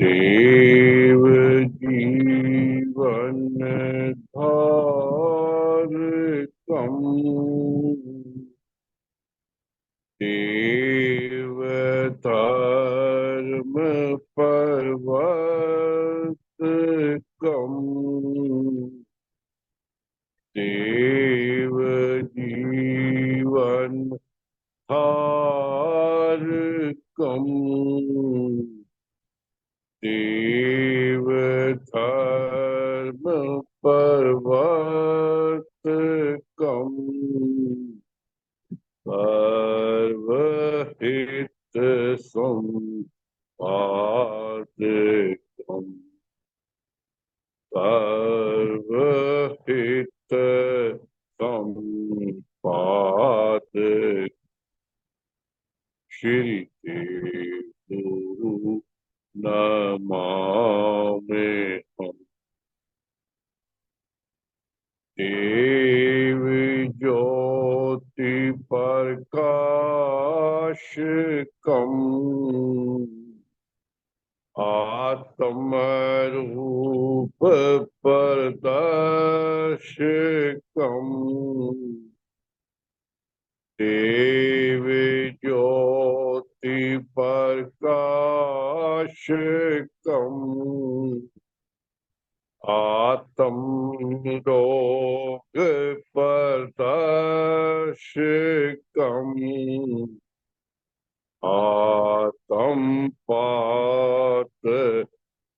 देव जीवन धार कम, देव धर्म पर्वत कम, देव जीवन धार कम, देव धर्म पर्वत कम, सर्वहित संवाद कम, सर्वहित संवाद श्री गुरु नमामि हम। देव ज्योति प्रकाश कम, आत्म रूप प्रदर्शकम, देव ज्योति प्रकाशकम, आत्म रोग प्रदर्शकम, आत्म पात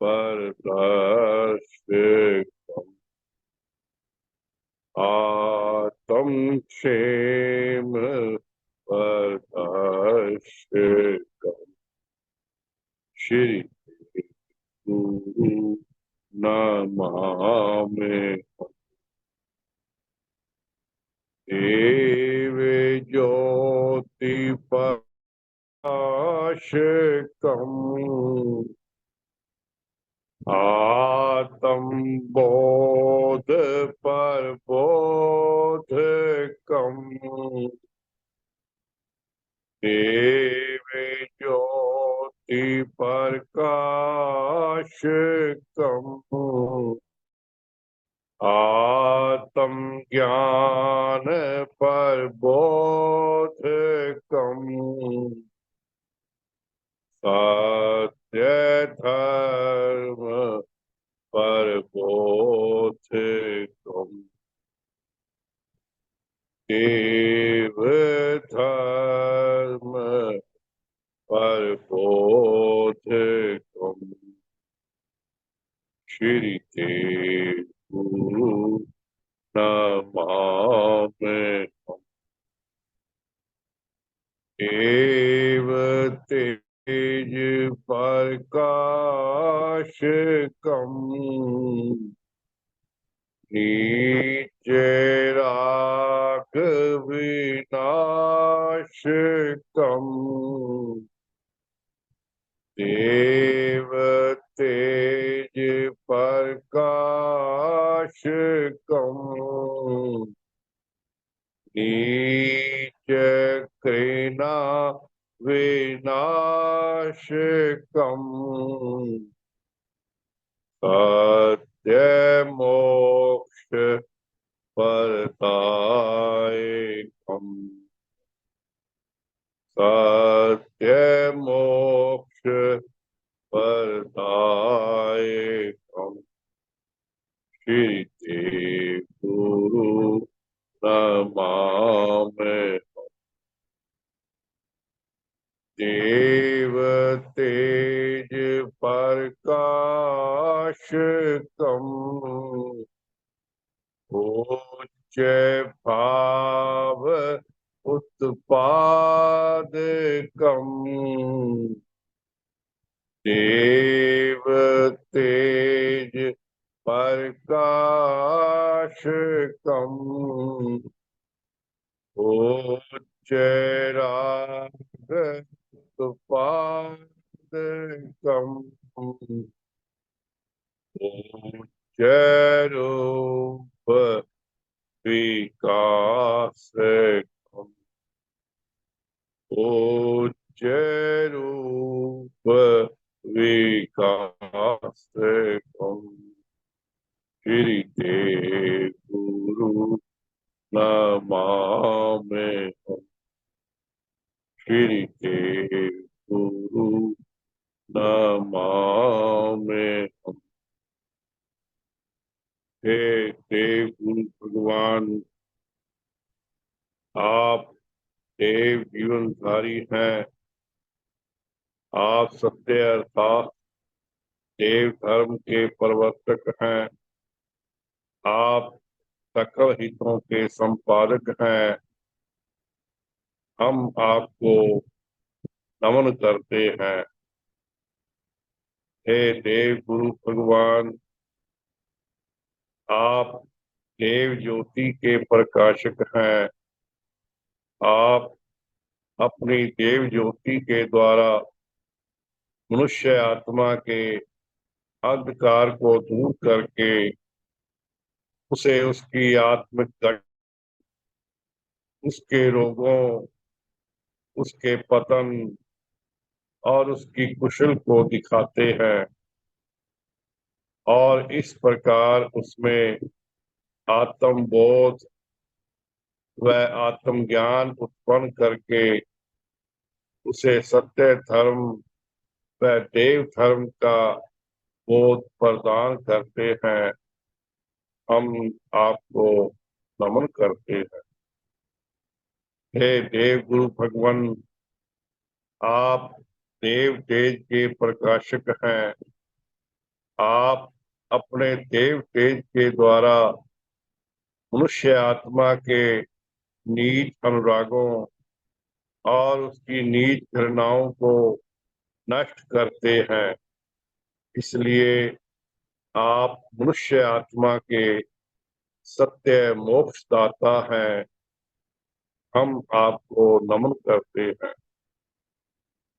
प्रदर्शकम, आत्म क्षेम प्रदर्शकम श्री गुरु नमामि हम। देव ज्योति प्रकाशकम, आत्म बोध प्रबोधकम, देव ज्योति प्रकाशकम, आत्म ज्ञान प्रबोधकम, सत्य धर्म प्रबोधकम, देव धर्म प्रबोधकम श्री गुरु नमामि हम। देव तेज प्रकाशकम, नीच राग विनाशकम, देव तेज प्रकाशकम, नीच घृणा विनाशकम, सत्य मोक्ष प्रदायकम, सत्य मोक्ष प्रदायकम श्री गुरु नमामि हम। देव तेज प्रकाशकम, उच्च भाव उत्पादकम, देव तेज प्रकाशकम, उच्च राग उत्पादकम, उच्च रूप विकासकम, उच्च रूप विकास श्री देव गुरु नमामि। हे देव गुरु भगवान, आप देव जीवनधारी हैं। आप सत्य अर्थात देव धर्म के प्रवर्तक हैं। आप सकल हितों के संपादक हैं। हम आपको नमन करते हैं। हे देव गुरु भगवान, आप देव ज्योति के प्रकाशक हैं। आप अपनी देव ज्योति के द्वारा मनुष्य आत्मा के अंधकार को दूर करके उसे उसकी आत्मिक उसके रोगों, उसके पतन और उसकी कुशल को दिखाते हैं और इस प्रकार उसमें आत्मबोध व आत्मज्ञान उत्पन्न करके उसे सत्य धर्म व देव धर्म का बोध प्रदान करते हैं। हम आपको नमन करते हैं। हे देव गुरु भगवान, आप देव तेज के प्रकाशक हैं। आप अपने देव तेज के द्वारा मनुष्य आत्मा के नीच अनुरागों और उसकी नीच घृणाओं को नष्ट करते हैं। इसलिए आप मनुष्य आत्मा के सत्य मोक्ष दाता हैं। हम आपको नमन करते हैं।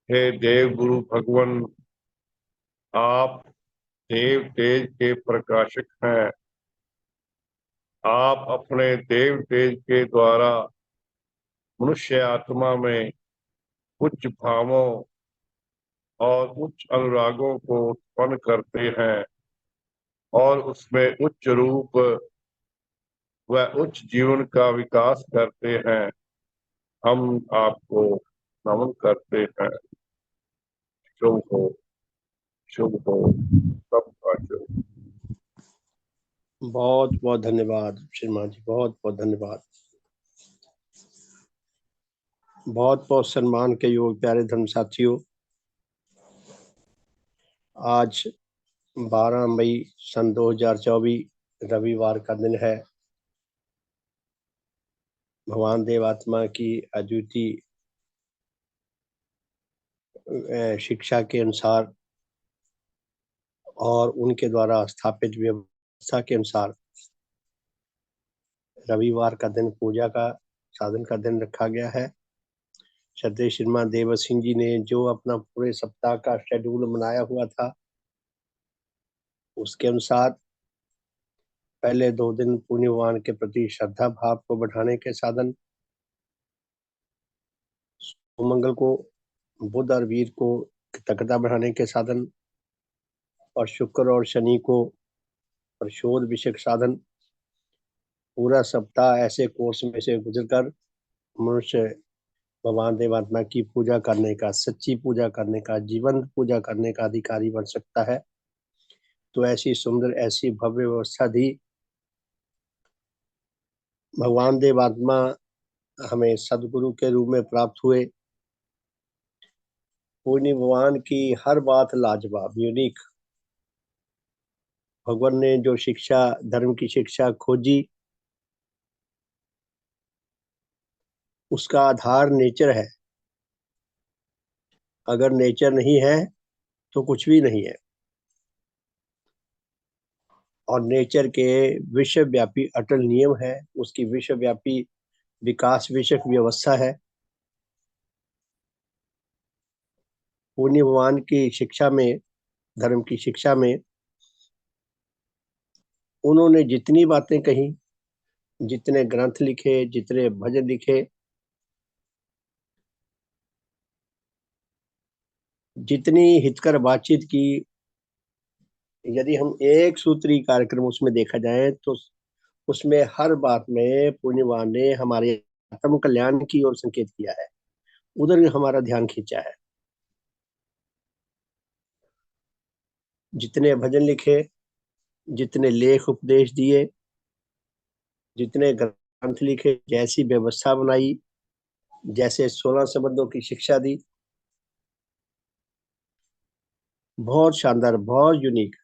हे देव गुरु भगवान, आप देव तेज के प्रकाशक हैं। आप अपने देव तेज के द्वारा मनुष्य आत्मा में उच्च भावों और उच्च अनुरागों को उत्पन्न करते हैं और उसमें उच्च रूप व उच्च जीवन का विकास करते हैं। हम आपको नमन करते हैं। शुभ हो, शुभ हो, सबका शुभ। बहुत बहुत धन्यवाद श्रीमान जी, बहुत बहुत धन्यवाद। बहुत बहुत सम्मान के योग प्यारे धर्म साथियों, आज 12 मई सन 2024 रविवार का दिन है। भगवान देवात्मा की अद्वितीय शिक्षा के अनुसार और उनके द्वारा स्थापित व्यवस्था के अनुसार रविवार का दिन पूजा का साधन का दिन रखा गया है। श्रद्धेय श्रीमान देव सिंह जी ने जो अपना पूरे सप्ताह का शेड्यूल बनाया हुआ था, उसके अनुसार पहले 2 दिन पुण्य भगवान के प्रति श्रद्धा भाव को बढ़ाने के साधन, मंगल को, बुध और वीर को कृतज्ञता बढ़ाने के साधन और शुक्र और शनि को प्रशोध विषयक साधन। पूरा सप्ताह ऐसे कोर्स में से गुजरकर मनुष्य भगवान देवात्मा की पूजा करने का, सच्ची पूजा करने का, जीवंत पूजा करने का अधिकारी बन सकता है। तो ऐसी सुंदर, ऐसी भव्य व्यवस्था दी भगवान देवात्मा हमें सदगुरु के रूप में प्राप्त हुए। पूर्णी भगवान की हर बात लाजवाब, यूनिक। भगवान ने जो शिक्षा, धर्म की शिक्षा खोजी, उसका आधार नेचर है। अगर नेचर नहीं है तो कुछ भी नहीं है। और नेचर के विश्वव्यापी अटल नियम है, उसकी विश्वव्यापी विकास विषयक व्यवस्था है। पुण्य भगवान की शिक्षा में, धर्म की शिक्षा में उन्होंने जितनी बातें कही, जितने ग्रंथ लिखे, जितने भजन लिखे, जितनी हितकर बातचीत की, यदि हम एक सूत्री कार्यक्रम उसमें देखा जाए तो उसमें हर बात में पुण्यवान ने हमारे आत्म कल्याण की ओर संकेत किया है। उधर हमारा ध्यान खींचा है। जितने भजन लिखे, जितने लेख उपदेश दिए, जितने ग्रंथ लिखे, जैसी व्यवस्था बनाई, जैसे 16 संबंधों की शिक्षा दी, बहुत शानदार, बहुत यूनिक।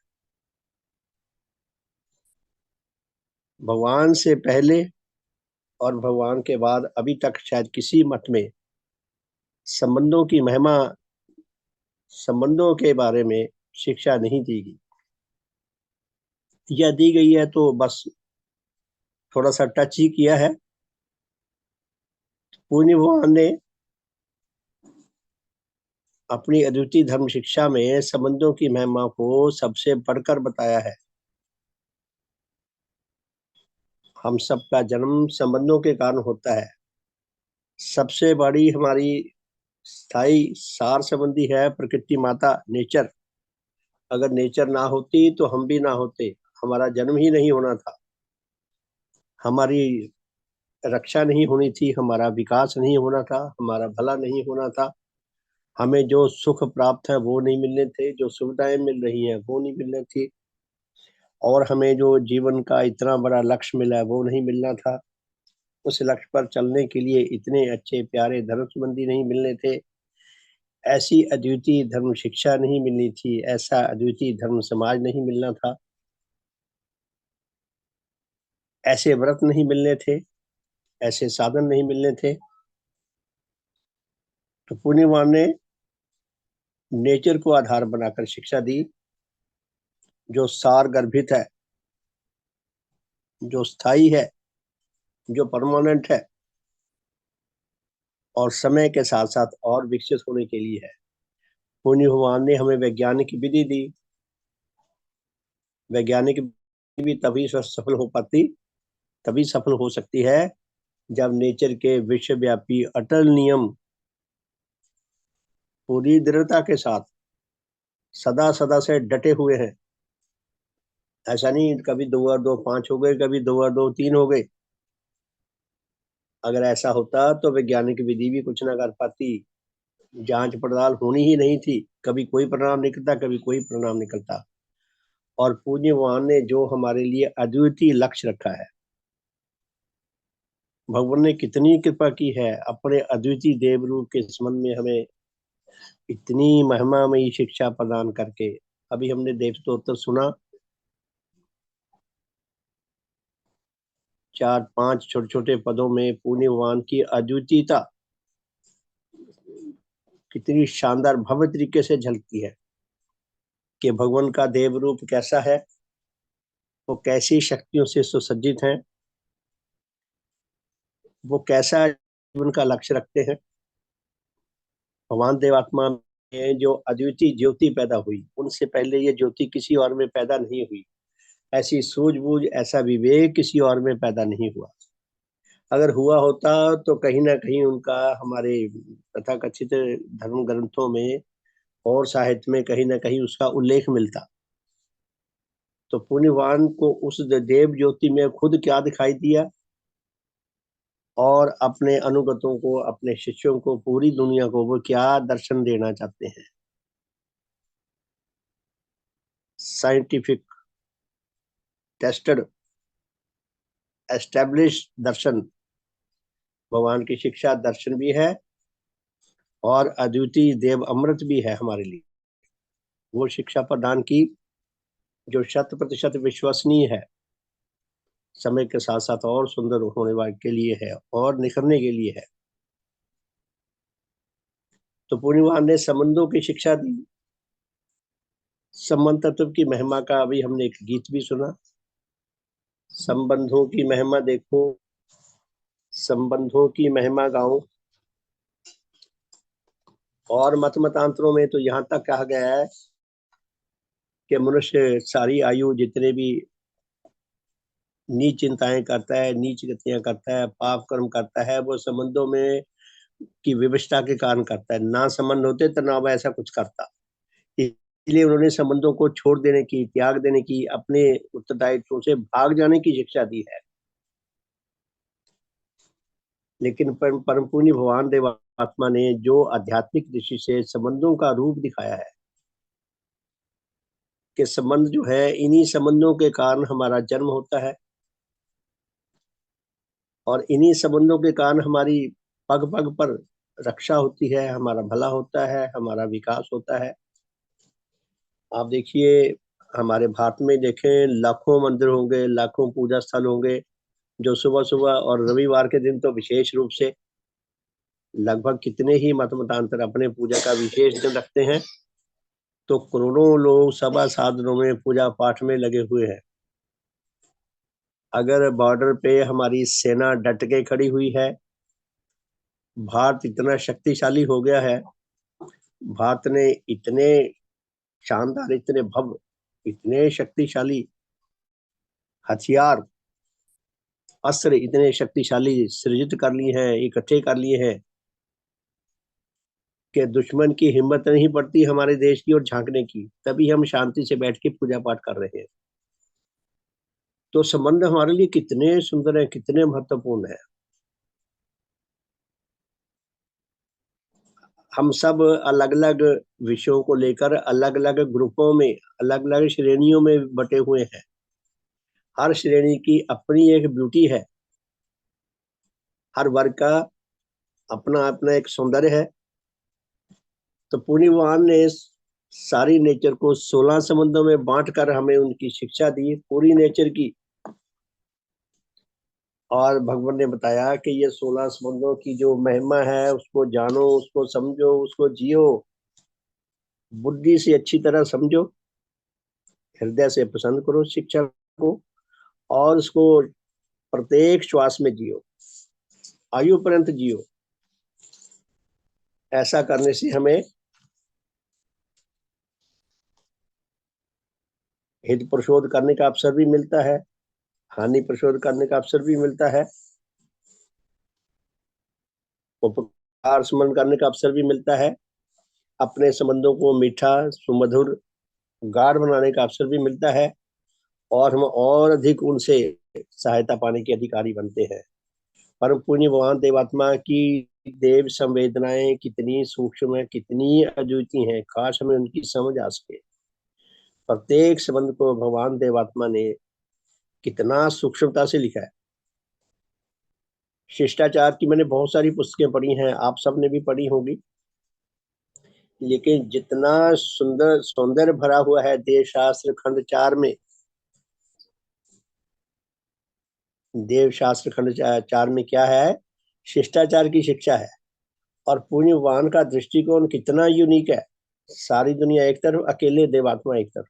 भगवान से पहले और भगवान के बाद अभी तक शायद किसी मठ में संबंधों की महिमा, संबंधों के बारे में शिक्षा नहीं दी गई, या दी गई है तो बस थोड़ा सा टच ही किया है। पूज्य भगवान ने अपनी अद्वितीय धर्म शिक्षा में संबंधों की महिमा को सबसे बढ़कर बताया है। हम सबका जन्म संबंधों के कारण होता है। सबसे बड़ी हमारी स्थायी सार संबंधी है प्रकृति माता, नेचर। अगर नेचर ना होती तो हम भी ना होते, हमारा जन्म ही नहीं होना था, हमारी रक्षा नहीं होनी थी, हमारा विकास नहीं होना था, हमारा भला नहीं होना था, हमें जो सुख प्राप्त है वो नहीं मिलने थे, जो सुविधाएं मिल रही हैं वो नहीं मिलनी थी, और हमें जो जीवन का इतना बड़ा लक्ष्य मिला है वो नहीं मिलना था। उस लक्ष्य पर चलने के लिए इतने अच्छे प्यारे धर्म संबंधी नहीं मिलने थे, ऐसी अद्वितीय धर्म शिक्षा नहीं मिलनी थी, ऐसा अद्वितीय धर्म समाज नहीं मिलना था, ऐसे व्रत नहीं मिलने थे, ऐसे साधन नहीं मिलने थे। तो पुण्यवान ने नेचर को आधार बनाकर शिक्षा दी, जो सार गर्भित है, जो स्थायी है, जो परमानेंट है, और समय के साथ साथ और विकसित होने के लिए है। पुण्य भगवान ने हमें वैज्ञानिक विधि दी। वैज्ञानिक भी तभी सफल हो पाती, तभी सफल हो सकती है जब नेचर के विश्वव्यापी अटल नियम पूरी दृढ़ता के साथ सदा सदा से डटे हुए हैं। ऐसा नहीं कभी 2 और 2 5 हो गए, कभी 2 और 2 3 हो गए। अगर ऐसा होता तो वैज्ञानिक विधि भी कुछ ना कर पाती, जांच पड़ताल होनी ही नहीं थी, कभी कोई परिणाम निकलता, कभी कोई परिणाम निकलता। और पूज्य भगवान ने जो हमारे लिए अद्वितीय लक्ष्य रखा है, भगवान ने कितनी कृपा की है अपने अद्वितीय देव रूप के संबंध में हमें इतनी महिमामयी शिक्षा प्रदान करके। अभी हमने देव स्तोत्र सुना, 4 5 छोटे छोटे पदों में पूज्य भगवान की अद्वितीयता कितनी शानदार भव्य तरीके से झलकती है कि भगवान का देव रूप कैसा है, वो कैसी शक्तियों से सुसज्जित हैं, वो कैसा जीवन का लक्ष्य रखते हैं। भगवान देवात्मा में जो अद्वितीय ज्योति पैदा हुई, उनसे पहले ये ज्योति किसी और में पैदा नहीं हुई। ऐसी सूझबूझ, ऐसा विवेक किसी और में पैदा नहीं हुआ। अगर हुआ होता तो कहीं ना कहीं उनका हमारे तथाकथित धर्म ग्रंथों में और साहित्य में कहीं ना कहीं उसका उल्लेख मिलता। तो पुण्यवान को उस देव ज्योति में खुद क्या दिखाई दिया, और अपने अनुगतों को, अपने शिष्यों को, पूरी दुनिया को वो क्या दर्शन देना चाहते हैं। साइंटिफिक, टेस्टेड, एस्टेब्लिश दर्शन, भगवान की शिक्षा दर्शन भी है और अद्वितीय देव अमृत भी है हमारे लिए। वो शिक्षा प्रदान की जो 100% विश्वसनीय है, समय के साथ साथ और सुंदर होने वाले के लिए है और निखरने के लिए है। तो पुण्यवान ने संबंधों की शिक्षा दी। संबंध तत्व की महिमा का अभी हमने एक गीत भी सुना, संबंधों की महिमा देखो, संबंधों की महिमा गाओ। और मत मतांतरों में तो यहाँ तक कहा गया है कि मनुष्य सारी आयु जितने भी नीच चिंताएं करता है, नीच गतियां करता है, पाप कर्म करता है, वो संबंधों में की विवशता के कारण करता है। ना संबंध होते तो ना वह ऐसा कुछ करता। इसलिए उन्होंने संबंधों को छोड़ देने की, त्याग देने की, अपने उत्तरदायित्वों से भाग जाने की शिक्षा दी है। लेकिन परम पुण्य भगवान देव देवात्मा ने जो आध्यात्मिक दृष्टि से संबंधों का रूप दिखाया है कि संबंध जो है, इन्हीं संबंधों के कारण हमारा जन्म होता है और इन्हीं संबंधों के कारण हमारी पग पग पर रक्षा होती है, हमारा भला होता है, हमारा विकास होता है। आप देखिए, हमारे भारत में देखें, लाखों मंदिर होंगे, लाखों पूजा स्थल होंगे, जो सुबह सुबह और रविवार के दिन तो विशेष रूप से लगभग कितने ही मत मतांतर अपने पूजा का विशेष दिन रखते हैं। तो करोड़ों लोग सभा साधनों में पूजा पाठ में लगे हुए हैं। अगर बॉर्डर पे हमारी सेना डट के खड़ी हुई है, भारत इतना शक्तिशाली हो गया है, भारत ने इतने शानदार, इतने भव्य, इतने शक्तिशाली हथियार, अस्त्र इतने शक्तिशाली सृजित कर लिए हैं, इकट्ठे कर लिए हैं कि दुश्मन की हिम्मत नहीं पड़ती हमारे देश की ओर झांकने की। तभी हम शांति से बैठ के पूजा पाठ कर रहे हैं। तो संबंध हमारे लिए कितने सुंदर है, कितने महत्वपूर्ण है। हम सब अलग अलग विषयों को लेकर अलग अलग ग्रुपों में, अलग अलग श्रेणियों में बटे हुए हैं। हर श्रेणी की अपनी एक ब्यूटी है, हर वर्ग का अपना अपना एक सौंदर्य है। तो पुण्य भगवान ने सारी नेचर को 16 संबंधों में बांटकर हमें उनकी शिक्षा दी, पूरी नेचर की। और भगवान ने बताया कि ये 16 संबंधों की जो महिमा है, उसको जानो, उसको समझो, उसको जियो, बुद्धि से अच्छी तरह समझो, हृदय से पसंद करो शिक्षा को, और उसको प्रत्येक श्वास में जियो, आयु पर्यंत जियो। ऐसा करने से हमें हित प्रशोध करने का अवसर भी मिलता है, हानि प्रशोध करने का अवसर भी मिलता है, उपकार स्मरण करने का अवसर भी मिलता है, अपने संबंधों को मीठा, सुमधुर, गाढ़ बनाने का अवसर भी मिलता है, और हम और अधिक उनसे सहायता पाने के अधिकारी बनते हैं। परम पुण्य भगवान देवात्मा की देव संवेदनाएं कितनी सूक्ष्म है, कितनी अद्वितीय हैं, काश हमें उनकी समझ आ सके। प्रत्येक संबंध को भगवान देवात्मा ने कितना सूक्ष्मता से लिखा है। शिष्टाचार की मैंने बहुत सारी पुस्तकें पढ़ी हैं, आप सब ने भी पढ़ी होगी, लेकिन जितना सुंदर सौंदर्य भरा हुआ है देव शास्त्र खंड 4 में, देव शास्त्र खंड 4 में क्या है, शिष्टाचार की शिक्षा है। और पुण्य भगवान का दृष्टिकोण कितना यूनिक है। सारी दुनिया एक तरफ, अकेले देवात्मा एक तरफ।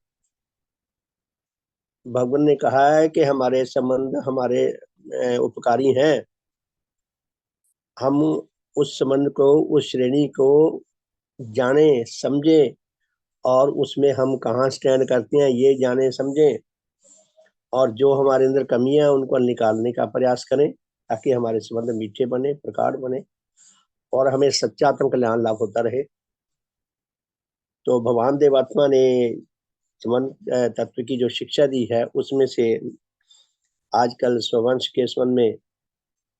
भगवान ने कहा है कि हमारे संबंध हमारे उपकारी हैं, हम उस संबंध को, उस श्रेणी को जाने समझे, और उसमें हम कहाँ स्टैंड करते हैं ये जाने समझें, और जो हमारे अंदर कमियां हैं उनको निकालने का प्रयास करें, ताकि हमारे संबंध मीठे बने, प्रगाढ़ बने, और हमें सच्चा आत्म कल्याण लाभ होता रहे। तो भगवान देवात्मा ने संबंध तत्व की जो शिक्षा दी है, उसमें से आजकल स्ववंश के संबंध में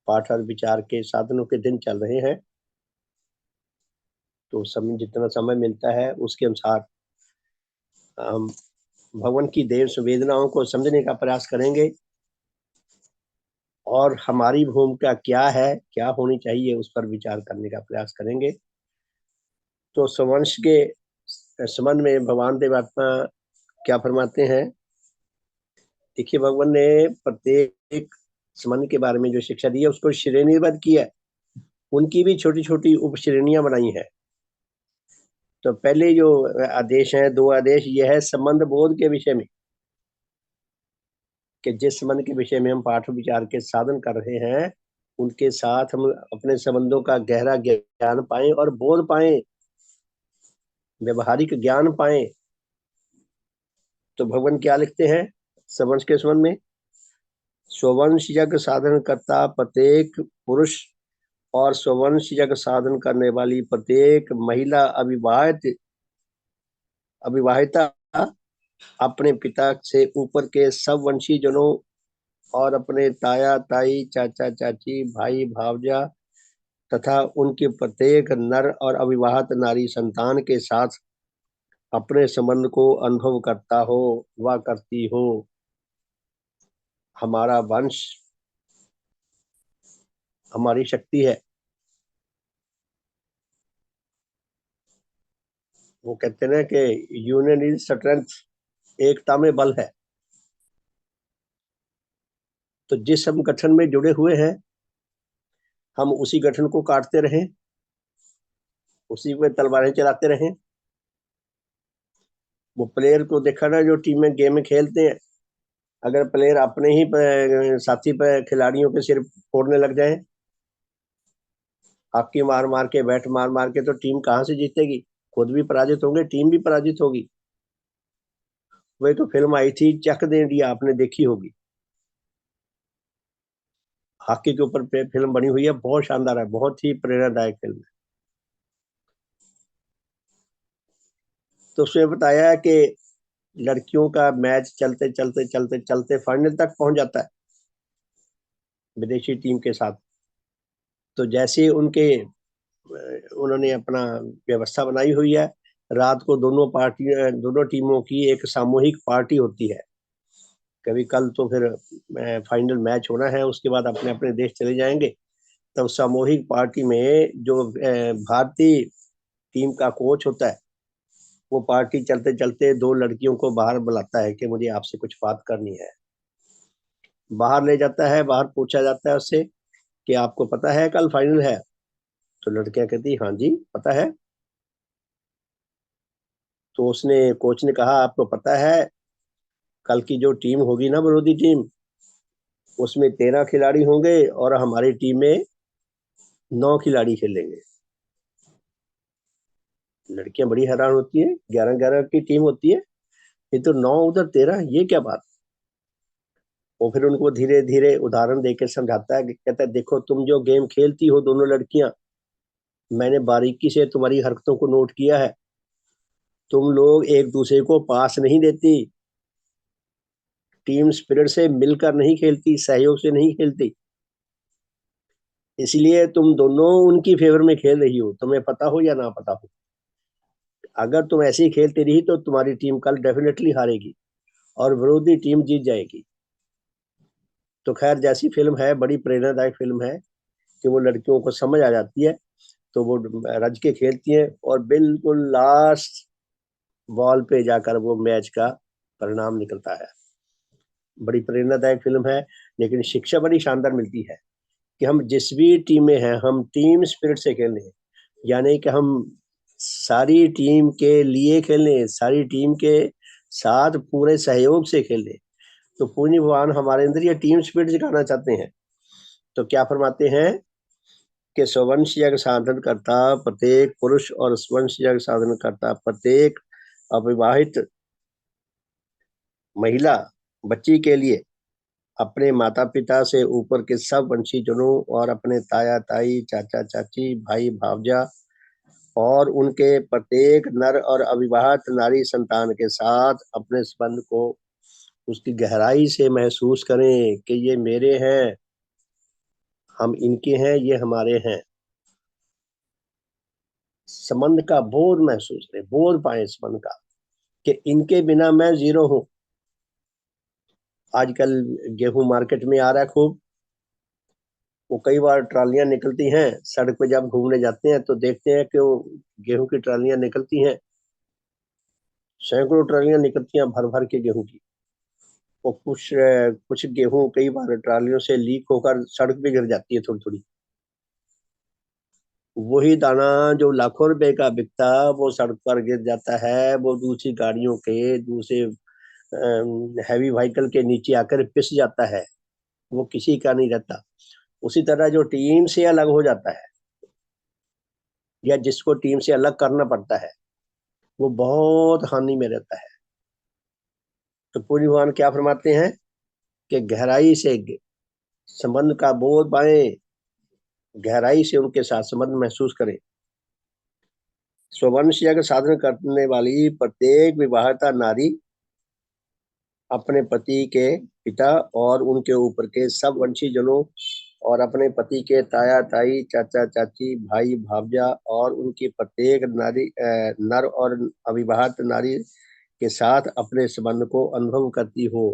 पाठ और विचार के साधनों के दिन चल रहे हैं। तो समय, जितना समय मिलता है उसके अनुसार हम भगवान की देव संवेदनाओं को समझने का प्रयास करेंगे, और हमारी भूमिका क्या है, क्या होनी चाहिए, उस पर विचार करने का प्रयास करेंगे। तो स्ववंश के संबंध में भगवान देवात्मा क्या फरमाते हैं। देखिए, भगवान ने प्रत्येक संबंध के बारे में जो शिक्षा दी है उसको श्रेणीबद्ध किया है, उनकी भी छोटी छोटी उप श्रेणियां बनाई है। तो पहले जो आदेश है, 2 आदेश, यह है संबंध बोध के विषय में, कि जिस संबंध के विषय में हम पाठ विचार के साधन कर रहे हैं, उनके साथ हम अपने संबंधों का गहरा ज्ञान पाएं और बोध पाएं, व्यवहारिक ज्ञान पाएं। तो भगवान क्या लिखते हैं स्ववंश के संबंध में, स्ववंश यज्ञ साधन करता प्रत्येक पुरुष और स्ववंश यज्ञ साधन करने वाली प्रत्येक महिला अविवाहिता अपने पिता से ऊपर के सब वंशी जनों और अपने ताया ताई, चाचा चाची, भाई भावजा तथा उनके प्रत्येक नर और अविवाहित नारी संतान के साथ अपने संबंध को अनुभव करता हो व करती हो। हमारा वंश हमारी शक्ति है। वो कहते हैं कि यूनियन इज स्ट्रेंथ, एकता में बल है। तो जिस हम गठन में जुड़े हुए हैं, हम उसी गठन को काटते रहें, उसी पे तलवारें चलाते रहें। वो प्लेयर को देखा ना, जो टीम में गेम में खेलते हैं, अगर प्लेयर अपने ही साथी पे खिलाड़ियों के सिर फोड़ने लग जाए, हॉकी मार मार के, बैट मार मार के, तो टीम कहाँ से जीतेगी? खुद भी पराजित होंगे, टीम भी पराजित होगी। वही तो फिल्म आई थी चक दे इंडिया, आपने देखी होगी। हॉकी के ऊपर फिल्म बनी हुई है, बहुत शानदार है, बहुत ही प्रेरणादायक फिल्म है। तो उसमें बताया है कि लड़कियों का मैच चलते चलते चलते चलते फाइनल तक पहुंच जाता है विदेशी टीम के साथ। तो जैसे उनके उन्होंने अपना व्यवस्था बनाई हुई है, रात को दोनों टीमों की एक सामूहिक पार्टी होती है। कभी कल तो फिर फाइनल मैच होना है, उसके बाद अपने अपने देश चले जाएंगे। तब सामूहिक पार्टी में जो भारतीय टीम का कोच होता है, वो पार्टी चलते चलते दो लड़कियों को बाहर बुलाता है कि मुझे आपसे कुछ बात करनी है। बाहर ले जाता है, बाहर पूछा जाता है उससे कि आपको पता है कल फाइनल है? तो लड़कियां कहती हाँ जी पता है। तो उसने कोच ने कहा आपको पता है कल की जो टीम होगी ना, विरोधी टीम, उसमें 13 खिलाड़ी होंगे और हमारी टीम में 9 खिलाड़ी खेलेंगे। लड़कियां बड़ी हैरान होती है, 11-11 की टीम होती है, ये तो 9 उधर 13, ये क्या बात? वो फिर उनको धीरे धीरे उदाहरण देकर समझाता है, कहता है देखो तुम जो गेम खेलती हो दोनों लड़कियां, मैंने बारीकी से तुम्हारी हरकतों को नोट किया है। तुम लोग एक दूसरे को पास नहीं देती, टीम स्पिरिट से मिलकर नहीं खेलती, सहयोग से नहीं खेलती, इसलिए तुम दोनों उनकी फेवर में खेल रही हो, तुम्हें पता हो या ना पता हो। अगर तुम ऐसे ही खेलती रही तो तुम्हारी टीम कल डेफिनेटली हारेगी और विरोधी टीम जीत जाएगी। तो खैर जैसी फिल्म है, बड़ी प्रेरणादायक फिल्म है कि वो लड़कियों को समझ आ जाती है, तो वो रज के खेलती हैं और बिल्कुल लास्ट बॉल पे जाकर वो मैच का परिणाम निकलता है। बड़ी प्रेरणादायक फिल्म है, लेकिन शिक्षा बड़ी शानदार मिलती है कि हम जिस भी टीम में हैं, हम टीम स्पिरिट से खेल रहे हैं। यानी कि हम सारी टीम के लिए खेल रहे हैं, सारी टीम के साथ पूरे सहयोग से खेल रहे हैं। तो पुण्य भगवान हमारे अंदर ये टीम स्पिरिट दिखाना चाहते हैं। तो क्या फरमाते हैं कि स्ववंश यज्ञ साधन करता प्रत्येक पुरुष और स्वंश यज्ञ साधन करता प्रत्येक अविवाहित महिला बच्ची के लिए अपने माता पिता से ऊपर के सब वंशीजनों और अपने ताया ताई, चाचा चाची, भाई भावजा और उनके प्रत्येक नर और अविवाहित नारी संतान के साथ अपने संबंध को उसकी गहराई से महसूस करें कि ये मेरे हैं, हम इनके हैं, ये हमारे हैं। संबंध का बोध महसूस करें, बोध पाए संबंध का कि इनके बिना मैं जीरो हूं। आजकल गेहूं मार्केट में आ रहा है खूब, वो कई बार ट्रालियां निकलती हैं, सड़क पे जब घूमने जाते हैं तो देखते हैं कि वो गेहूं की ट्रालियां निकलती हैं, सैकड़ों ट्रालियां निकलती हैं भर भर के गेहूं की। वो कुछ गेहूं कई बार ट्रालियों से लीक होकर सड़क पे गिर जाती है थोड़ी थोड़ी। वही दाना जो लाखों रुपए का बिकता, वो सड़क पर गिर जाता है, वो दूसरी गाड़ियों के, दूसरे हैवी व्हीकल के नीचे आकर पिस जाता है, वो किसी का नहीं रहता। उसी तरह जो टीम से अलग हो जाता है या जिसको टीम से अलग करना पड़ता है, वो बहुत हानि में रहता है। तो पूरी भगवान क्या फरमाते हैं कि गहराई से संबंध का बोध पाए, गहराई से उनके साथ संबंध महसूस करें। स्ववंश यज्ञ साधन करने वाली प्रत्येक विवाहिता नारी अपने पति के पिता और उनके ऊपर के सब वंशीजनों और अपने पति के ताया ताई, चाचा चाची, भाई भावजा और उनकी प्रत्येक नर और अविवाहित नारी के साथ अपने संबंध को अनुभव करती हो।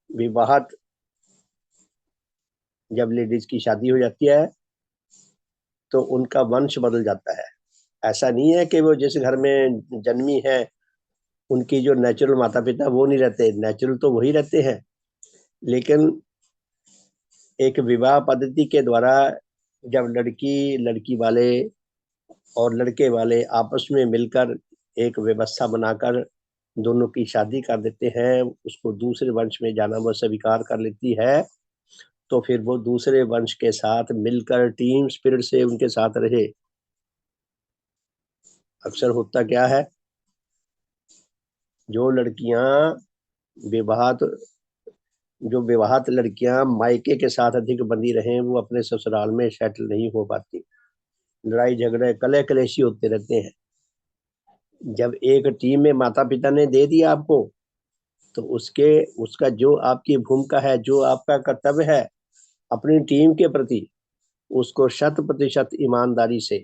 विवाहित जब लेडीज की शादी हो जाती है तो उनका वंश बदल जाता है। ऐसा नहीं है कि वो जिस घर में जन्मी है उनकी जो नेचुरल माता पिता वो नहीं रहते, नेचुरल तो वही रहते हैं, लेकिन एक विवाह पद्धति के द्वारा जब लड़की वाले और लड़के वाले आपस में मिलकर एक व्यवस्था बनाकर दोनों की शादी कर देते हैं, उसको दूसरे वंश में जाना वो स्वीकार कर लेती है, तो फिर वो दूसरे वंश के साथ मिलकर टीम स्पिरिट से उनके साथ रहे। अक्सर होता क्या है, जो लड़कियां विवाहित जो विवाहित लड़कियां मायके के साथ अधिक बंधी रहे वो अपने ससुराल में सेटल नहीं हो पाती, लड़ाई झगड़े कलह कलेशी होते रहते हैं। जब एक टीम में माता पिता ने दे दिया आपको, तो उसका जो आपकी भूमिका है, जो आपका कर्तव्य है अपनी टीम के प्रति, उसको 100% ईमानदारी से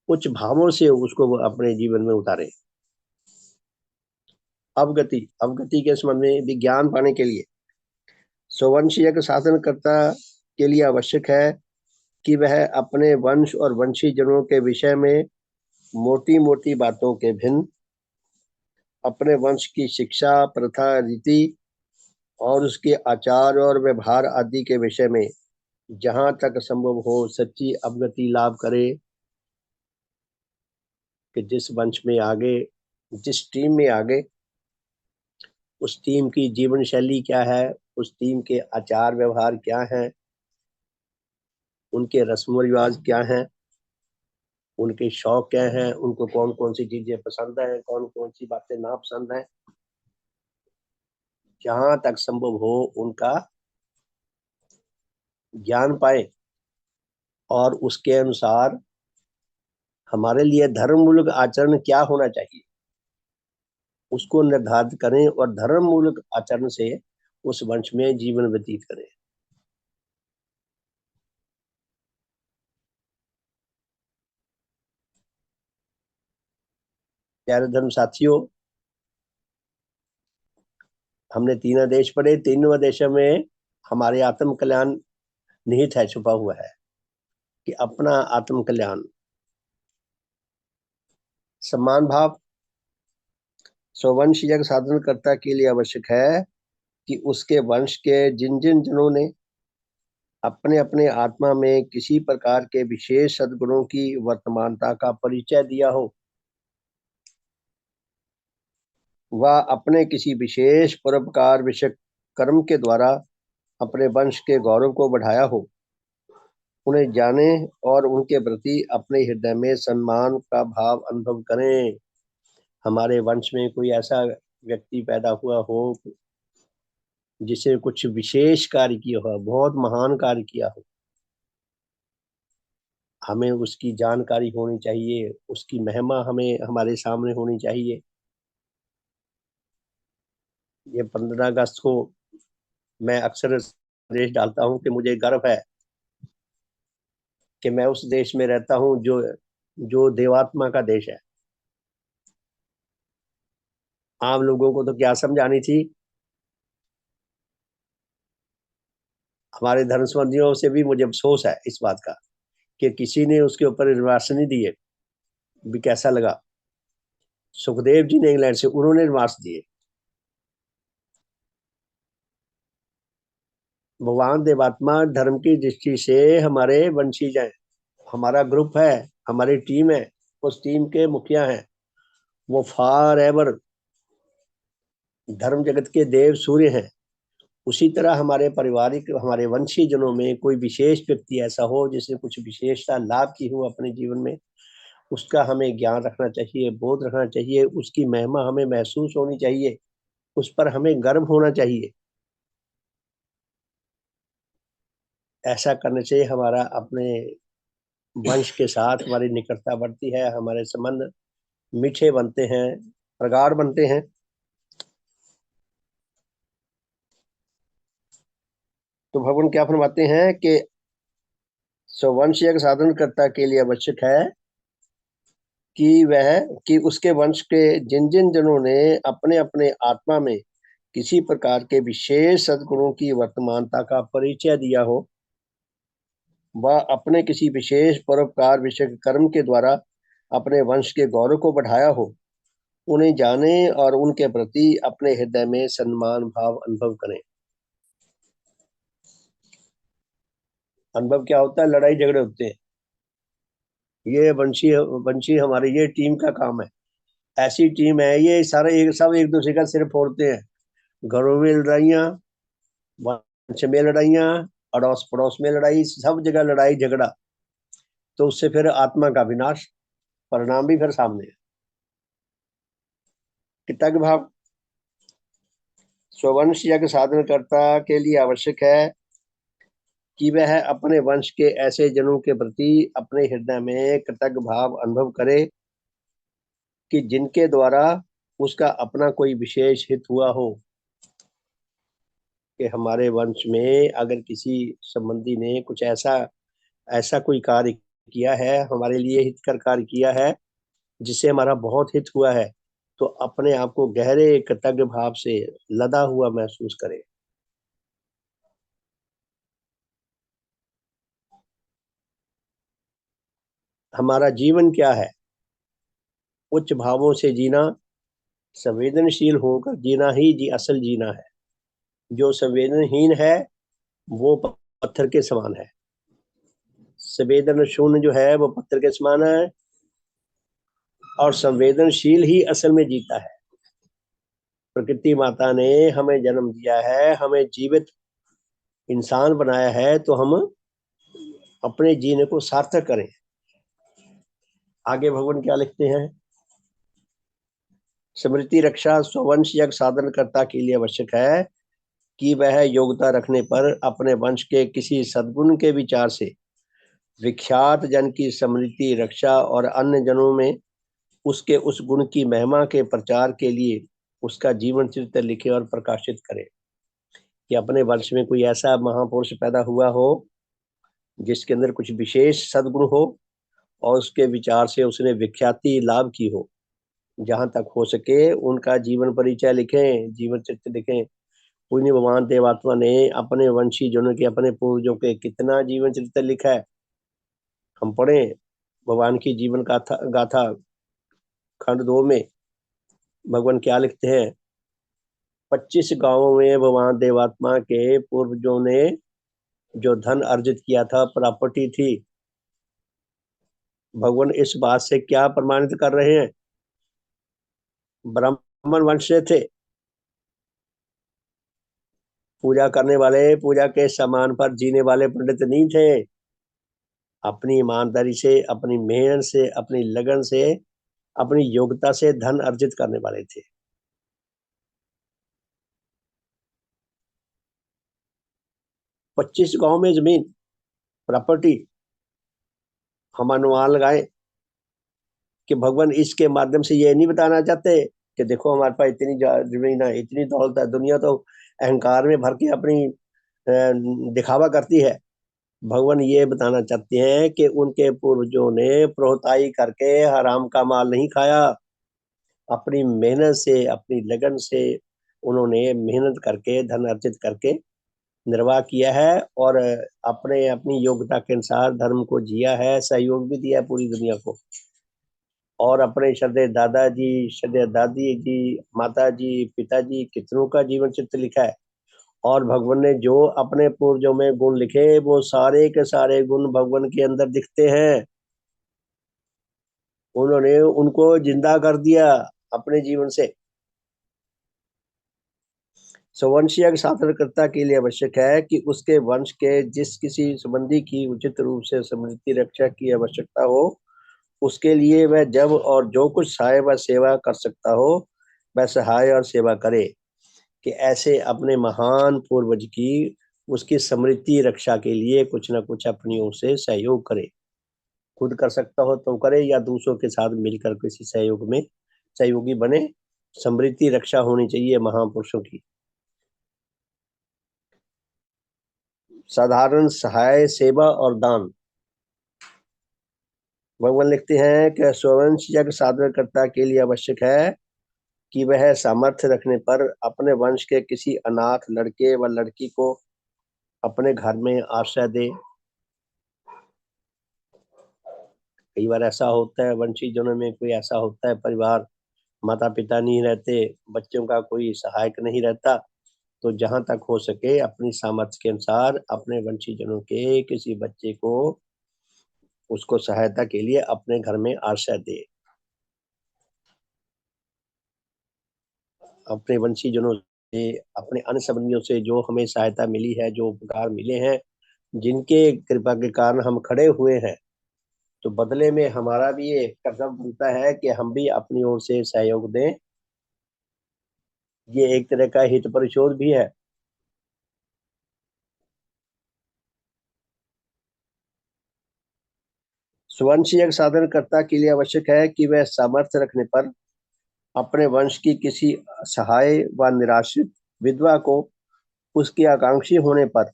उच्च भावों से उसको वो अपने जीवन में उतारे। अवगति के संबंध में विज्ञान पाने के लिए स्ववंशीय साधनकर्ता के लिए आवश्यक है कि वह अपने वंश और वंशी जनों के विषय में मोटी मोटी बातों के भिन्न अपने वंश की शिक्षा, प्रथा, रीति और उसके आचार और व्यवहार आदि के विषय में जहां तक संभव हो सच्ची अवगति लाभ करे कि जिस वंश में आगे, जिस टीम में आगे, उस टीम की जीवन शैली क्या है, उस टीम के आचार व्यवहार क्या हैं, उनके रस्म रिवाज क्या हैं, उनके शौक क्या हैं, उनको कौन कौन सी चीजें पसंद है, कौन कौन सी बातें नापसंद है, जहां तक संभव हो उनका ज्ञान पाए और उसके अनुसार हमारे लिए धर्म मूलक आचरण क्या होना चाहिए उसको निर्धारित करें और धर्म मूलक आचरण से उस वंश में जीवन व्यतीत करें। प्यारे धर्म साथियों, हमने तीन आदेश पढ़े, तीनों आदेशों में हमारे आत्म कल्याण निहित है, छुपा हुआ है कि अपना आत्म कल्याण, सम्मान भाव स्ववंश यज्ञ साधनकर्ता के लिए आवश्यक है कि उसके वंश के जिन जिन जनों ने अपने अपने आत्मा में किसी प्रकार के विशेष सद्गुणों की वर्तमानता का परिचय दिया हो, वह अपने किसी विशेष परोपकार विषय कर्म के द्वारा अपने वंश के गौरव को बढ़ाया हो, उन्हें जाने और उनके प्रति अपने हृदय में सम्मान का भाव अनुभव करें। हमारे वंश में कोई ऐसा व्यक्ति पैदा हुआ हो जिसे कुछ विशेष कार्य किया हो, बहुत महान कार्य किया हो, हमें उसकी जानकारी होनी चाहिए, उसकी महिमा हमें हमारे सामने होनी चाहिए। ये 15 अगस्त को मैं अक्सर संदेश डालता हूँ कि मुझे गर्व है कि मैं उस देश में रहता हूँ जो जो देवात्मा का देश है। आम लोगों को तो क्या समझानी थी, हमारे धर्म संबंधियों से भी मुझे अफसोस है इस बात का कि किसी ने उसके ऊपर रिमार्क्स नहीं दिए। भी कैसा लगा, सुखदेव जी ने इंग्लैंड से उन्होंने रिमार्क्स दिए। भगवान देवात्मा धर्म की दृष्टि से हमारे वंशीज हैं, हमारा ग्रुप है, हमारी टीम है, उस टीम के मुखिया हैं, वो फॉर एवर धर्म जगत के देव सूर्य हैं। उसी तरह हमारे पारिवारिक, हमारे वंशी जनों में कोई विशेष व्यक्ति ऐसा हो जिसने कुछ विशेषता लाभ की हो अपने जीवन में, उसका हमें ज्ञान रखना चाहिए, बोध रखना चाहिए, उसकी महिमा हमें महसूस होनी चाहिए, उस पर हमें गर्व होना चाहिए। ऐसा करने से हमारा अपने वंश के साथ हमारी निकटता बढ़ती है, हमारे संबंध मीठे बनते हैं, प्रगाढ़ बनते हैं। तो भगवान क्या फरमाते हैं कि वंश यज्ञ साधनकर्ता के लिए आवश्यक है कि वह कि उसके वंश के जिन जिन जनों ने अपने अपने आत्मा में किसी प्रकार के विशेष सद्गुणों की वर्तमानता का परिचय दिया हो, वह अपने किसी विशेष परोपकार विषय कर्म के द्वारा अपने वंश के गौरव को बढ़ाया हो, उन्हें जाने और उनके प्रति अपने हृदय में सम्मान भाव अनुभव करें। अनुभव क्या होता है? लड़ाई झगड़े होते हैं, ये वंशी वंशी हमारे ये टीम का काम है, ऐसी टीम है, ये सारे सब एक दूसरे का सिर फोड़ते हैं। घरों में लड़ाइयाँ, वंश में लड़ाइयाँ, अड़ोस पड़ोस में लड़ाई, सब जगह लड़ाई झगड़ा। तो उससे फिर आत्मा का विनाश, परिणाम भी फिर सामने है। कृतज्ञ भाव स्ववंश यज्ञ साधनकर्ता के लिए आवश्यक है कि वह अपने वंश के ऐसे जनों के प्रति अपने हृदय में कृतज्ञ भाव अनुभव करे कि जिनके द्वारा उसका अपना कोई विशेष हित हुआ हो। कि हमारे वंश में अगर किसी संबंधी ने कुछ ऐसा ऐसा कोई कार्य किया है, हमारे लिए हितकर कार्य किया है, जिससे हमारा बहुत हित हुआ है, तो अपने आप को गहरे कृतज्ञ भाव से लदा हुआ महसूस करे। हमारा जीवन क्या है? उच्च भावों से जीना, संवेदनशील होकर जीना ही असल जीना है। जो संवेदनहीन है वो पत्थर के समान है। संवेदन शून्य जो है वो पत्थर के समान है, और संवेदनशील ही असल में जीता है। प्रकृति माता ने हमें जन्म दिया है, हमें जीवित इंसान बनाया है, तो हम अपने जीने को सार्थक करें। आगे भगवान क्या लिखते हैं? स्मृति रक्षा स्ववंश यज्ञ साधनकर्ता के लिए आवश्यक है कि वह योग्यता रखने पर अपने वंश के किसी सद्गुण के विचार से विख्यात जन की स्मृति रक्षा और अन्य जनों में उसके उस गुण की महिमा के प्रचार के लिए उसका जीवन चरित्र लिखे और प्रकाशित करे। कि अपने वंश में कोई ऐसा महापुरुष पैदा हुआ हो जिसके अंदर कुछ विशेष सद्गुण हो, और उसके विचार से उसने विख्याति लाभ की हो। जहां तक हो सके उनका जीवन परिचय लिखें, जीवन चरित्र लिखें। पुण्य भगवान देवात्मा ने अपने वंशी जनों के, अपने पूर्वजों के कितना जीवन चरित्र लिखा है। हम पढ़े भगवान की जीवन गाथा गाथा खंड 2 में भगवान क्या लिखते हैं? 25 गांवों में भगवान देवात्मा के पूर्वजों ने जो धन अर्जित किया था, प्रॉपर्टी थी, भगवान इस बात से क्या प्रमाणित कर रहे हैं? ब्राह्मण वंश से थे, पूजा करने वाले, पूजा के सामान पर जीने वाले पंडित नहीं थे। अपनी ईमानदारी से, अपनी मेहनत से, अपनी लगन से, अपनी योग्यता से धन अर्जित करने वाले थे। 25 गांव में जमीन, प्रॉपर्टी। हम अनुमान लगाए कि भगवान इसके माध्यम से ये नहीं बताना चाहते कि देखो हमारे पास इतनी जमीन है, इतनी दौलत है। दुनिया तो अहंकार में भर के अपनी दिखावा करती है। भगवान ये बताना चाहते हैं कि उनके पूर्वजों ने प्रोहताई करके हराम का माल नहीं खाया। अपनी मेहनत से, अपनी लगन से उन्होंने मेहनत करके, धन अर्जित करके निर्वाह किया है, और अपने अपनी योग्यता के अनुसार धर्म को जिया है, सहयोग भी दिया है पूरी दुनिया को। और अपने श्रद्धेय दादाजी, श्रद्धेय दादी जी, माता जी, पिताजी, कितनों का जीवन चित्र लिखा है। और भगवान ने जो अपने पूर्वजों में गुण लिखे, वो सारे के सारे गुण भगवान के अंदर दिखते हैं। उन्होंने उनको जिंदा कर दिया अपने जीवन से। स्ववंशीय साधनकर्ता के लिए आवश्यक है कि उसके वंश के जिस किसी संबंधी की उचित रूप से स्मृति रक्षा की आवश्यकता हो, उसके लिए वह जब और जो कुछ सहाय व सेवा कर सकता हो, वह सहाय और सेवा करे। कि ऐसे अपने महान पूर्वज की, उसकी स्मृति रक्षा के लिए कुछ ना कुछ अपनी ओर से सहयोग करे। खुद कर सकता हो तो करे, या दूसरों के साथ मिलकर किसी सहयोग में सहयोगी बने। स्मृति रक्षा होनी चाहिए महापुरुषों की। साधारण सहाय, सेवा और दान। भगवान लिखते हैं कि स्ववंश यज्ञ साधनकर्ता के लिए आवश्यक है कि वह सामर्थ्य रखने पर अपने वंश के किसी अनाथ लड़के व लड़की को अपने घर में आश्रय दे। कई बार ऐसा होता है, वंशी जनों में कोई ऐसा होता है परिवार, माता पिता नहीं रहते, बच्चों का कोई सहायक नहीं रहता, तो जहां तक हो सके अपनी सामर्थ्य के अनुसार अपने वंशी जनों के किसी बच्चे को उसको सहायता के लिए अपने घर में आश्रय दे। अपने वंशी जनों से, अपने अन्य संबंधियों से जो हमें सहायता मिली है, जो उपकार मिले हैं, जिनके कृपा के कारण हम खड़े हुए हैं, तो बदले में हमारा भी ये कर्तव्य बनता है कि हम भी अपनी ओर से सहयोग दें। ये एक तरह का हित परिशोध भी है। स्वंश यज्ञ साधनकर्ता के लिए आवश्यक है कि वह सामर्थ्य रखने पर अपने वंश की किसी सहाय व निराश्रित विधवा को उसकी आकांक्षी होने पर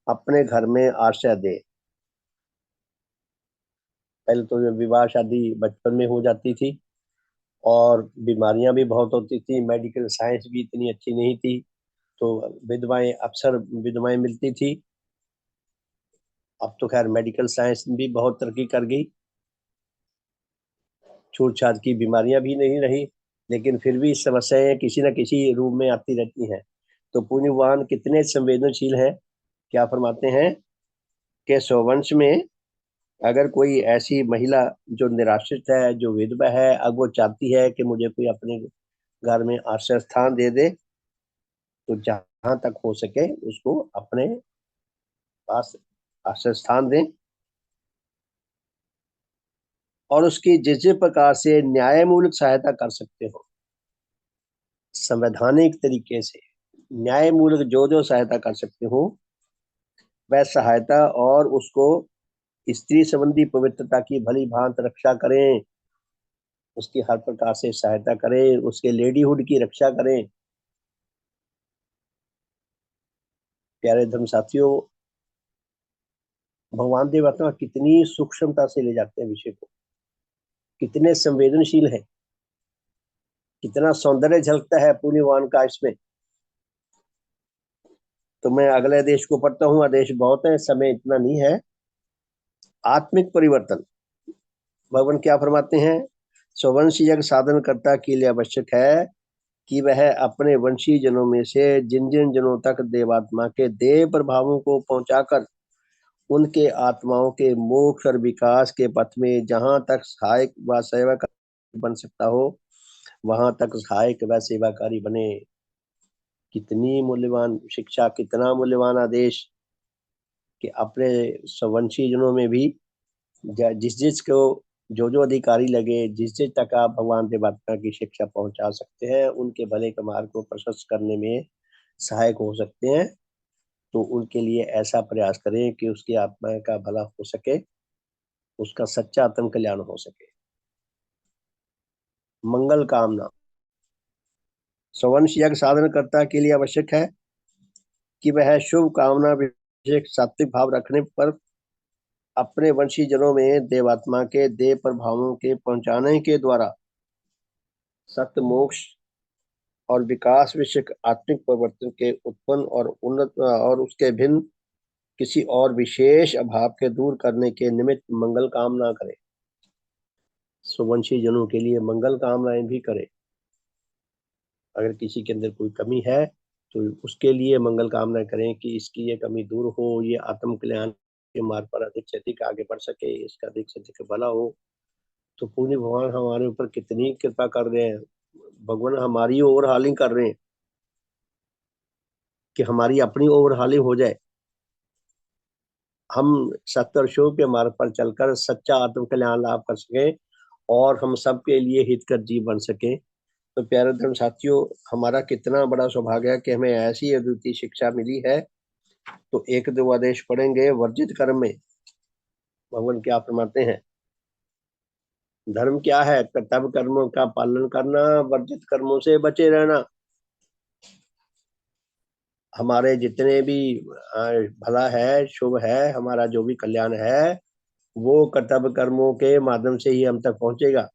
अपने घर में आश्रय दे। पहले तो विवाह शादी बचपन में हो जाती थी और बीमारियां भी बहुत होती थी, मेडिकल साइंस भी इतनी अच्छी नहीं थी, तो विधवाएं अक्सर विधवाएं मिलती थी। अब तो खैर मेडिकल साइंस भी बहुत तरक्की कर गई, छूत छात की बीमारियां भी नहीं रही, लेकिन फिर भी समस्याएं किसी न किसी रूप में आती रहती हैं। तो पुण्यवान कितने संवेदनशील हैं, क्या फरमाते हैं कि स्ववंश में अगर कोई ऐसी महिला जो निराश्रित है, जो विधवा है, अब वो चाहती है कि मुझे कोई अपने घर में आश्रय स्थान दे दे, तो जहां तक हो सके उसको अपने पास आश्रय स्थान दें और उसकी जिस जिस प्रकार से न्यायमूलक सहायता कर सकते हो, संवैधानिक तरीके से न्यायमूलक जो जो सहायता कर सकते हो वह सहायता, और उसको स्त्री संबंधी पवित्रता की भली भांति रक्षा करें, उसकी हर प्रकार से सहायता करें, उसके लेडीहुड की रक्षा करें। प्यारे धर्म साथियों, भगवान देवता कितनी सूक्ष्मता से ले जाते हैं विषय को, कितने संवेदनशील है, कितना सौंदर्य झलकता है पुण्यवान का इसमें। तो मैं अगले आदेश को पढ़ता हूँ, आदेश बहुत है, समय इतना नहीं है। आत्मिक परिवर्तन। भगवान क्या फरमाते हैं, स्ववंश यज्ञ साधनकर्ता के लिए आवश्यक है कि वह अपने वंशी जनों में से जिन जिन जनों तक देवात्मा के देव प्रभावों को पहुंचाकर उनके आत्माओं के मोक्ष और विकास के पथ में जहां तक सहायक व सेवक बन सकता हो, वहां तक सहायक व सेवाकारी बने। कितनी मूल्यवान शिक्षा, कितना मूल्यवान आदेश कि अपने स्ववंशी जनों में भी जिस जिस को जो जो अधिकारी लगे, जिस जिस तक आप भगवान देवात्मा की शिक्षा पहुंचा सकते हैं, उनके भले के मार्ग को प्रशस्त करने में सहायक हो सकते हैं, तो उनके लिए ऐसा प्रयास करें कि उसकी आत्मा का भला हो सके, उसका सच्चा आत्म कल्याण हो सके। मंगल कामना। स्ववंश यज्ञ साधनकर्ता के लिए आवश्यक है कि वह शुभ कामना विशेष सात्विक भाव रखने पर अपने वंशी जनों में देवात्मा के देव प्रभावों के पहुंचाने के द्वारा सत्य मोक्ष और विकास विषयक आत्मिक परिवर्तन के उत्पन्न और उन्नत और उसके भिन्न किसी और विशेष अभाव के दूर करने के निमित्त मंगल कामना करे। सुवंशी जनों के लिए मंगल कामनाएं भी करे। अगर किसी के अंदर कोई कमी है तो उसके लिए मंगल कामना करें कि इसकी ये कमी दूर हो, ये आत्म कल्याण के मार्ग पर अधिक से अधिक आगे बढ़ सके, इसका अधिक से अधिक भला हो। तो पुण्य भगवान हमारे ऊपर कितनी कृपा कर रहे हैं, भगवान हमारी ओवरहालिंग कर रहे हैं कि हमारी अपनी ओवरहालिंग हो जाए, हम सत्य और शुभ के मार्ग पर चलकर सच्चा आत्म कल्याण लाभ कर सके और हम सबके लिए हितकर जीव बन सके। तो प्यारे धर्म साथियों, हमारा कितना बड़ा सौभाग्य है कि हमें ऐसी अद्वितीय शिक्षा मिली है। तो एक दो आदेश पढ़ेंगे। वर्जित कर्म में भगवान क्या फरमाते हैं, धर्म क्या है, कर्तव्य कर्मों का पालन करना, वर्जित कर्मों से बचे रहना। हमारे जितने भी भला है, शुभ है, हमारा जो भी कल्याण है, वो कर्तव्य कर्मों के माध्यम से ही हम तक पहुंचेगा।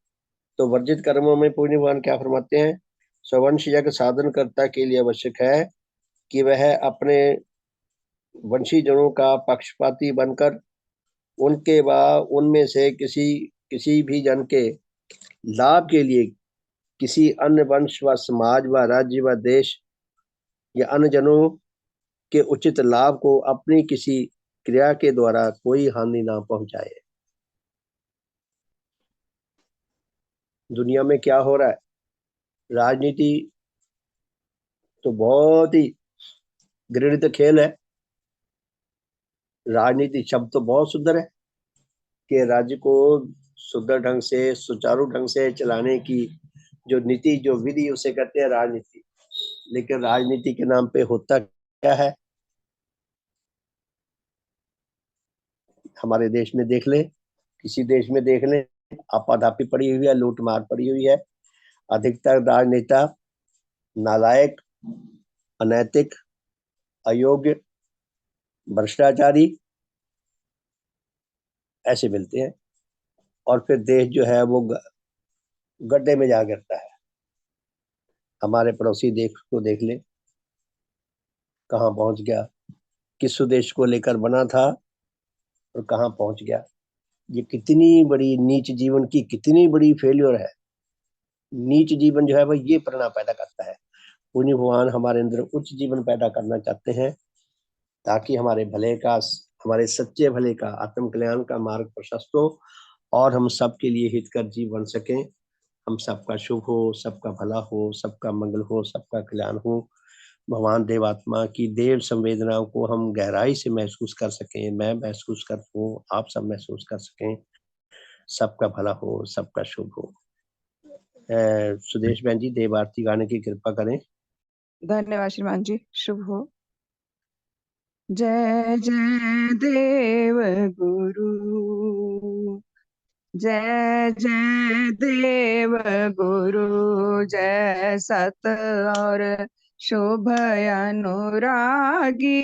तो वर्जित कर्मों में पूज्य भगवान क्या फरमाते हैं? स्ववंश यज्ञ साधन कर्ता के लिए आवश्यक है कि वह अपने वंशीजनों का पक्षपाती बनकर उनके व उनमें से किसी किसी भी जन के लाभ के लिए किसी अन्य वंश व समाज व राज्य व देश या अन्य जनों के उचित लाभ को अपनी किसी क्रिया के द्वारा कोई हानि ना पहुंचाए। दुनिया में क्या हो रहा है? राजनीति तो बहुत ही घृणित खेल है। राजनीति शब्द तो बहुत सुंदर है कि राज्य को सुंदर ढंग से, सुचारू ढंग से चलाने की जो नीति, जो विधि, उसे कहते हैं राजनीति। लेकिन राजनीति के नाम पे होता क्या है? हमारे देश में देख ले, किसी देश में देख ले, आपाधापी पड़ी हुई है, लूट मार पड़ी हुई है। अधिकतर राजनेता नालायक, अनैतिक, अयोग्य, भ्रष्टाचारी ऐसे मिलते हैं, और फिर देश जो है वो गड्ढे में जा गिरता है। हमारे पड़ोसी देश को देख ले, कहाँ पहुंच गया, किस उद्देश्य को लेकर बना था और कहाँ पहुंच गया। ये कितनी बड़ी नीच जीवन की कितनी बड़ी फेल्योर है। नीच जीवन जो है वो ये परिणाम पैदा करता है। पुण्य भगवान हमारे अंदर उच्च जीवन पैदा करना चाहते हैं, ताकि हमारे भले का, हमारे सच्चे भले का, आत्म कल्याण का मार्ग प्रशस्त हो और हम सबके लिए हितकर जीव बन सकें। हम सबका शुभ हो, सबका भला हो, सबका मंगल हो, सबका कल्याण हो। भगवान देवात्मा की देव संवेदनाओं को हम गहराई से महसूस कर सकें, मैं महसूस कर सकूं, आप सब महसूस कर सकें। सबका भला हो, सबका शुभ हो। सुदेश बहन जी, देव आरती गाने की कृपा करें। धन्यवाद श्रीमान जी, शुभ हो। जय जय देव गुरु, जय जय देव गुरु, जय सत और शुभ अनुरागी,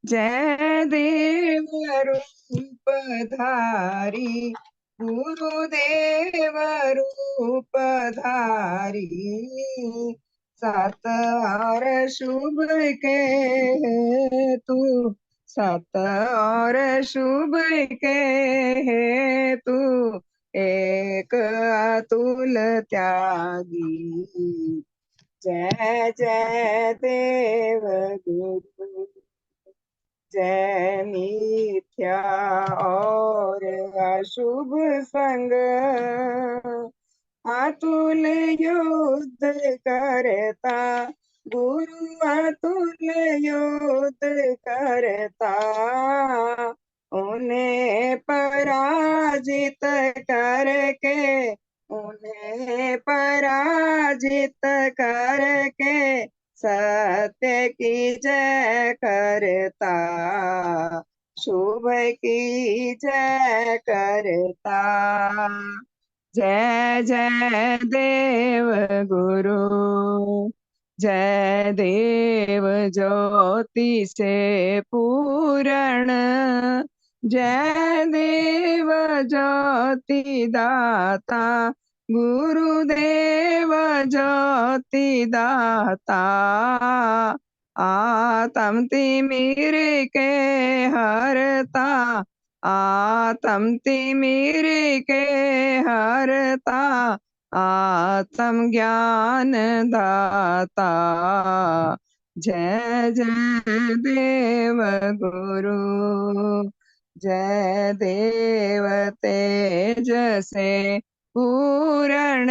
जय देव रूप धारी, गुरुदेव रूप धारी, सत और शुभ के तू, सत और शुभ के हेतु, एक अतुल त्यागी, जय जय देव गुरु, जय मिथ्या और अशुभ संग, अतुल युद्ध करता, गुरु अतुल युद्ध करता, उन्हें पराजित करके, उन्हें पराजित करके, सत्य की जय करता, शुभ की जय करता। जय जय देव गुरु, जय देव ज्योति से पूरण, जय देव ज्योति दाता, गुरुदेव ज्योति दाता, आत्म तिमिर के हरता, आत्म तिमिर के हरता, आत्म ज्ञान दाता, जय जय देव गुरु, जय देव तेज से पूरण,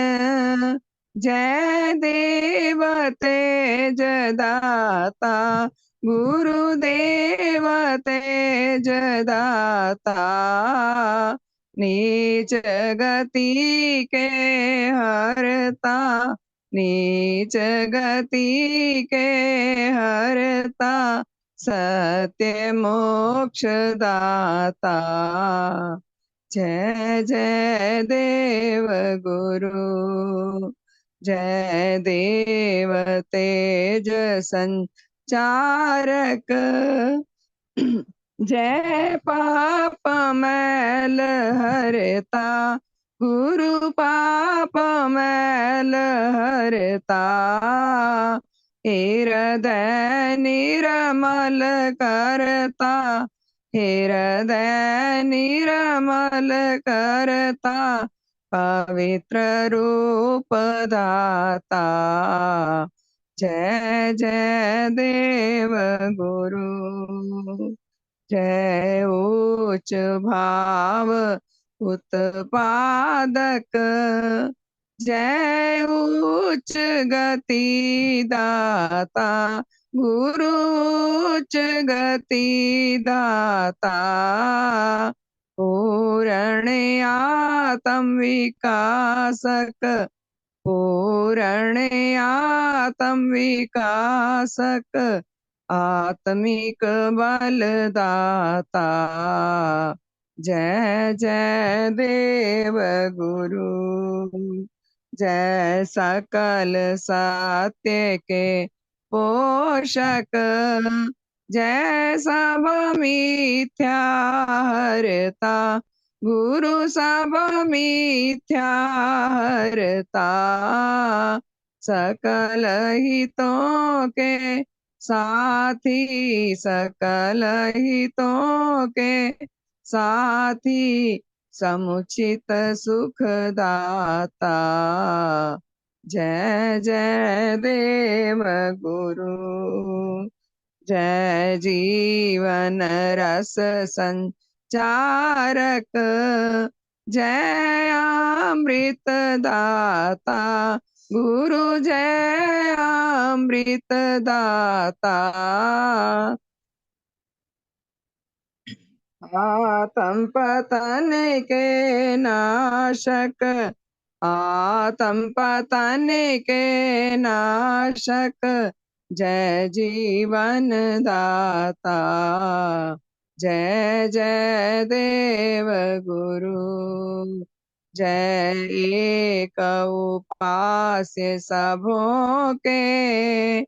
जय देव तेज दाता, गुरुदेव तेज दाता, नीच गति के हरता, नीच गति के हरता, सत्य मोक्ष दाता, जय जय देव गुरु, जय देव तेज चारक। जय पाप मैल हरता, गुरु पाप मैल हरता। हृदय निर्मल करता, हृदय निर्मल करता, पवित्र रूप दाता। जय जय देव गुरु, जय उच्च भाव उत्पादक, जय उच्च गति दाता, गुरु उच्च गति दाता। पूर्ण आत्म विकासक, पूर्ण आत्म विकासक, आत्मिक बलदाता। जय जय देव गुरु, जय सकल सत्य के पोषक, जय सब मिथ्या हरता, गुरु सब मिथ्या हरता। सकल हितों के साथी, सकल हितों के साथी, समुचित सुखदाता। जय जय देव गुरु, जय जीवन रस संचारक, जय अमृत दाता, गुरु जय अमृत दाता। आत्म पतन के नाशक, आत्म पतन के नाशक, जय जीवन दाता। जय जय देव गुरु, जय एक उपास्य सबों के,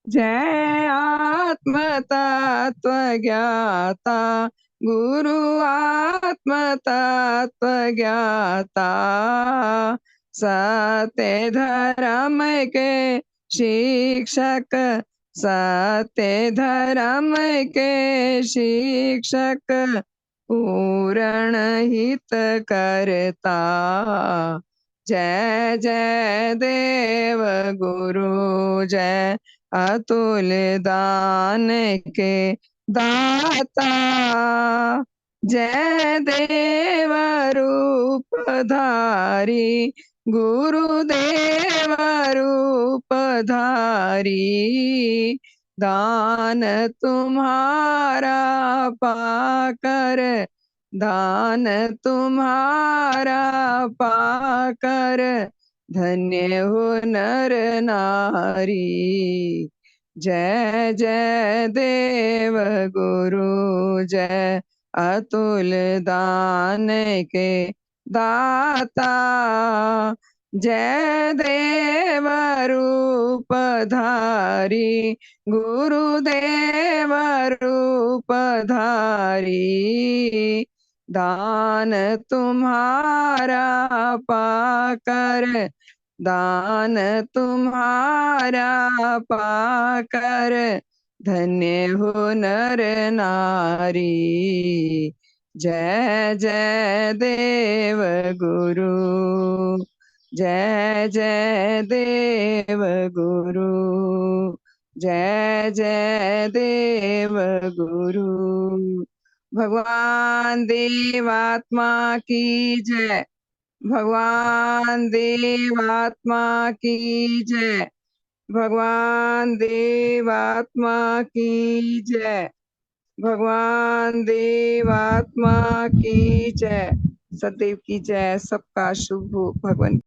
जय आत्म तत्व ज्ञाता, गुरु आत्म तत्व ज्ञाता। सत्य धर्म के शिक्षक, सत्य धर्म के शिक्षक, पूर्ण हित करता। जय जय देव गुरु, जय अतुल दान के दाता। जय देव रूप धारी, गुरुदेव रूप धारी। दान तुम्हारा पाकर, दान तुम्हारा पाकर, धन्य हो नर नारी। जय जय देव गुरु, जय अतुल दान के दाता। जय देव रूप धारी, गुरुदेव रूप धारी। दान तुम्हारा पाकर, दान तुम्हारा पाकर, धन्य हो नर नारी। जय जय देव गुरु, जय जय देव गुरु, जय जय देव गुरु। भगवान देवात्मा की जय, भगवान देवात्मा की जय, भगवान देवात्मा की जय, भगवान देवात्मा की जय। सदैव की जय। सबका शुभ हो। भगवान